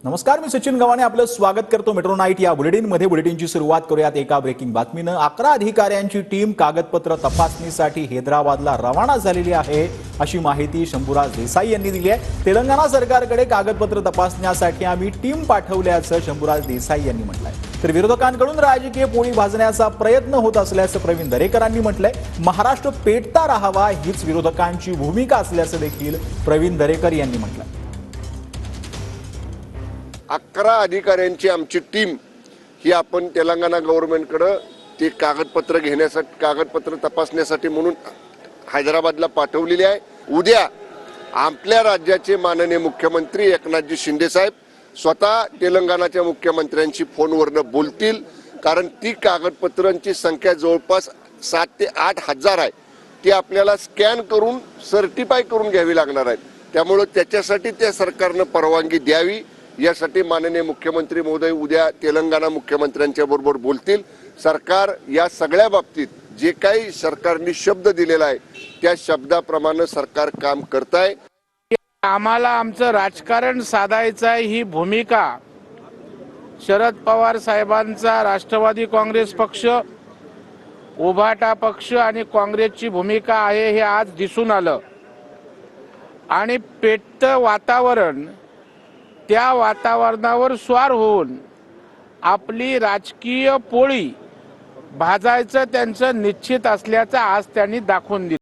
नमस्कार, मी सचिन गव्हाणे आपलं स्वागत करतो मेट्रो नाईट या बुलेटिनमध्ये। बुलेटिनची सुरुवात करूयात एका ब्रेकिंग बातमीनं। 11 अधिकाऱ्यांची टीम कागदपत्र तपासणीसाठी हैदराबादला रवाना झालेली आहे, अशी माहिती शंभूराज देसाई यांनी दिली आहे। तेलंगणा सरकारकडे कागदपत्र तपासण्यासाठी आम्ही टीम पाठवल्याचं शंभूराज देसाई यांनी म्हटलंय। तर विरोधकांकडून राजकीय पोळी भाजण्याचा प्रयत्न होत असल्याचं प्रवीण दरेकरांनी म्हटलंय। महाराष्ट्र पेटता राहावा हीच विरोधकांची भूमिका असल्याचं देखील प्रवीण दरेकर यांनी म्हटलंय। 11 अधिकाऱ्यांची आमची टीम ही आपण तेलंगणा गव्हर्नमेंटकडे ते कागदपत्र घेण्यासाठी कागदपत्र तपासण्यासाठी म्हणून हैदराबादला पाठवलेली आहे। उद्या आपल्या राज्याचे माननीय मुख्यमंत्री एकनाथजी शिंदे साहेब स्वतः तेलंगणाच्या मुख्यमंत्र्यांशी फोनवरनं बोलतील, कारण ती कागदपत्रांची संख्या जवळपास 7 ते 8 हजार आहे। ती आपल्याला स्कॅन करून सर्टिफाय करून घ्यावी लागणार आहे। त्यामुळे त्याच्यासाठी त्या सरकारनं परवानगी द्यावी यासाठी माननीय मुख्यमंत्री महोदय उद्या तेलंगणा मुख्यमंत्र्यांच्या बरोबर बोलतील। सरकार या सगळ्या बाबतीत जे काही सरकारने शब्द दिलेला आहे त्या शब्दाप्रमाणे सरकार काम करत आहे। आम्हाला आमचं राजकारण साधायचं आहे ही भूमिका शरद पवार साहेबांचा राष्ट्रवादी काँग्रेस पक्ष, उभाटा पक्ष आणि काँग्रेसची भूमिका आहे हे आज दिसून आलं। आणि पेटतं वातावरण, त्या वातावरणावर स्वार होऊन आपली राजकीय पोळी भाजायचं त्यांचं निश्चित असल्याचं आज त्यांनी दाखवून दिलं।